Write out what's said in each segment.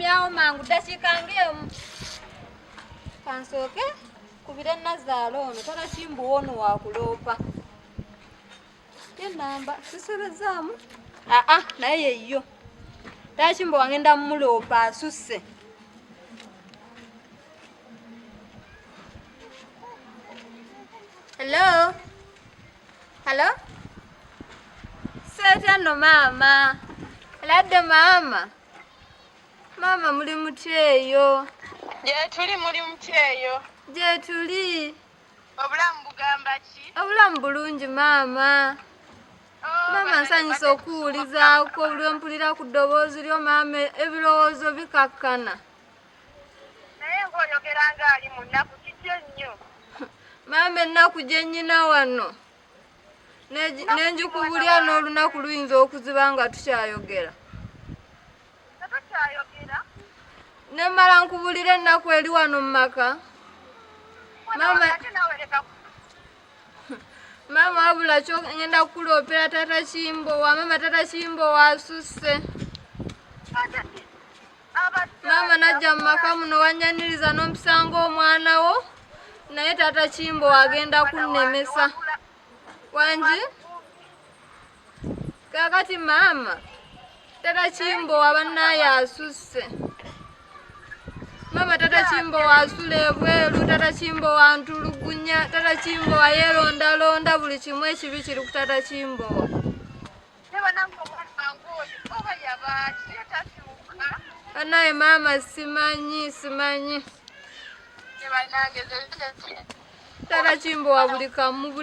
Yawo mangu dakikange kansoke kubira Nazaalo ono tala Kimbo ono wakulopa. Ye namba sisebezamu. Naye yeyo. Tala Kimbo wangenda mmulopa asusse. Hello? Hello? Setano mama. Ladde mama. Mama muli mutyeyo. Je tuli muli mutyeyo. Je tuli. Obulamu bugamba ki? Obulamu bulungi mama. Mama nsanyuse okuwulizaako buli mpulira ku ddoboozi lyo mama ebirowoozo bikakkana. Naye ng'oyogera ng'ali mu nnaku kityo nnyo. Mama ennaku gye nnyina wano. Nenjikubulya n'olunaku luyinza okuziba nga tukyayogera. Tukyayogera? Nemmala nkubulira ennaku eri wano mu maka. Mama wabula kyo ngenda kukuloopera Tata Kimbo wa mama Tata Kimbo wasusse. Mama najja mu maka muno wanyaniriza n'omusango omwana wo naye Tata Kimbo agenda kunnemesa. Wanji? Kakati mama Tata Kimbo wabannaye asusse. Mama Tata Kimbo wasula ebweru, Tata Kimbo wantulugunya, Tata Kimbo wayerondalonda buli kimu ekibi kiri ku Tata Kimbo. Naye mama simanyi. Tata Kimbo wa buli kamu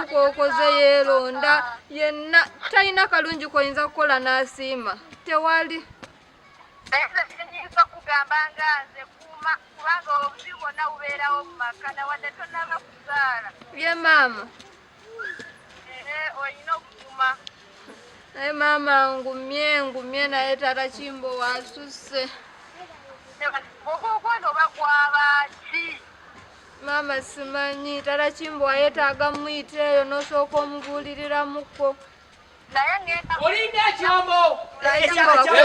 k'okoze yeeronda yenna talina kalungi koyinza kukola n'asiima tewali. Kugamba nga nze kuuma kubanga obubi bwonna bubeerawo mu maka nawadde tonnaba kuzaala. Ye mama. Olina okukuuma. Naye mama ngumye naye Tata Kimbo wasusse. Okwano oba gwaba ki? Mama simanyi. Tata Kimbo wayetaaga muyita eyo n'osooka omubuuliriramuko. Olinga ekyombo.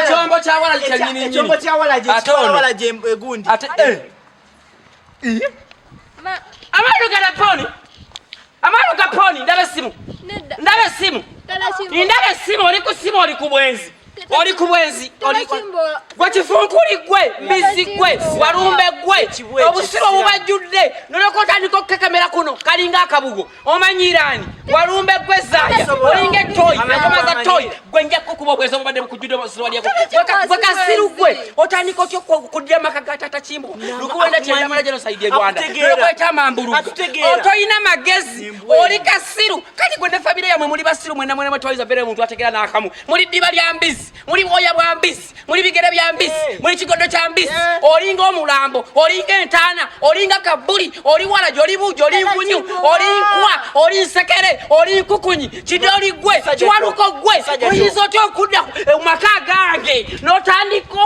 Ekyombo kyawala kyanyini. Ekyombo kyawala gye egundi. Amalo ga poni ndaba simu. Ndaba simu oli ku simu oli ku bwenzi. Gwe kifunkuli gwe, mbizi gwe, walumbe gwe, obusiru obubajjudde, nolokotandika okukekemera kuno, kalinga akabugo, omanyirani, walumbe gwe zaaya, olinga etoyi, nakomaza toyi, gwe nja kukuba obwezi obubadde bukujjudde obusiru walyako. Gwe kasiru gwe, otandika otya okuddira amaka ga Tata Kimbo, lukuwenda kyeyamala genocide e Rwanda, nolokweta amambulugu, otoyina magezi, oli kasiru, kati gwe ne famire yamwe muli basiru mwena mwena mwetwaliza bere muntu ategera n'akamu, muli ddiba lya mbizi, muli bwoya bwa mbisi, muli bigere bya mbisi, muli kigodo kya mbisi, olinga omulambo, olinga entaana, olinga kabuli, oli wala joli bujo, oli nkunyu, oli nkwa, oli nsekere, oli nkukunyi, kidoli gwe, kiwaluko gwe, oyinza otya okudda mu maka gange, n'otandika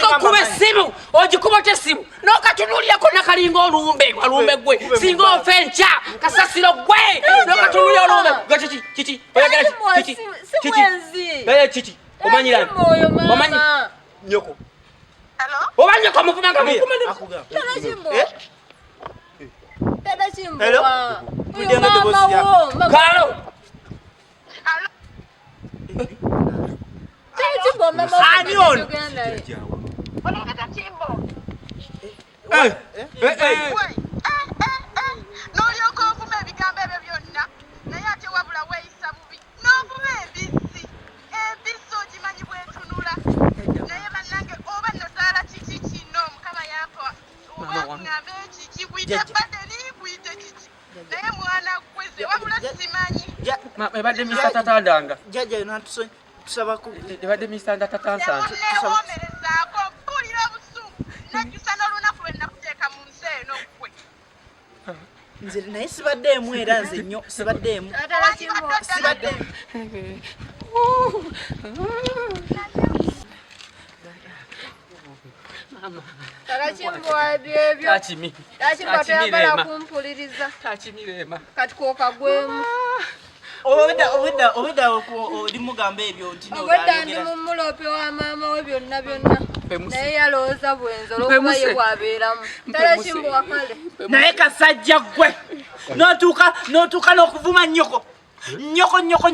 okukuba essimu, ogikuba otya essimu, n'okatunuulyako nakalinga olumbe gwe, singa ofe enkya, kasasiro gwe, n'okatunuulya olumbe gwe, kiki, oyagala kiki, omanyirani, omanyi nyoko. Oba nyoko muvuma nga muvuma ne Tata Kimbo. Tata Kimbo. Hello? Uyo mama wo. Kalo. Tata Kimbo mama wo. Ani ono? Tata Kimbo. N'olyoka ovuma ebigambo ebyo byonna naye ate wabula weeyisa bubi n'ovuma embisi ogimanyi bwetunula naye bannange oba nozaala kiki kino mukama yampa owaŋŋambe kiki gwite badde niigwite kiki naye mwana gweze wabula simanyi ebadde Mr. Tatandanga. Jjajja tusaba ku ebadde Mr. Tatansanze. newomerezaako mpulira obusungu najjusa n'olunaku lwe nakuteeka mu nsi eno gwe nze naye sibaddeemu era nze nnyo sibaddeemu. Tata Kimbo. Sibaddeemu. Tata Kimbo wabyebyo. Takimi. Tata Kimbo tayagala kumpuliriza. Takimirema. Kati kookagwemu. obedda oli mugamba ebyo nti obedda ndi mumulope wa maama we byonna naye yalowooza bwenzi olwokuba ye bwabeeramu ddala kimbo wakale naye kasajja gwe n'otuuka n'okuvuma nnyoko nyoko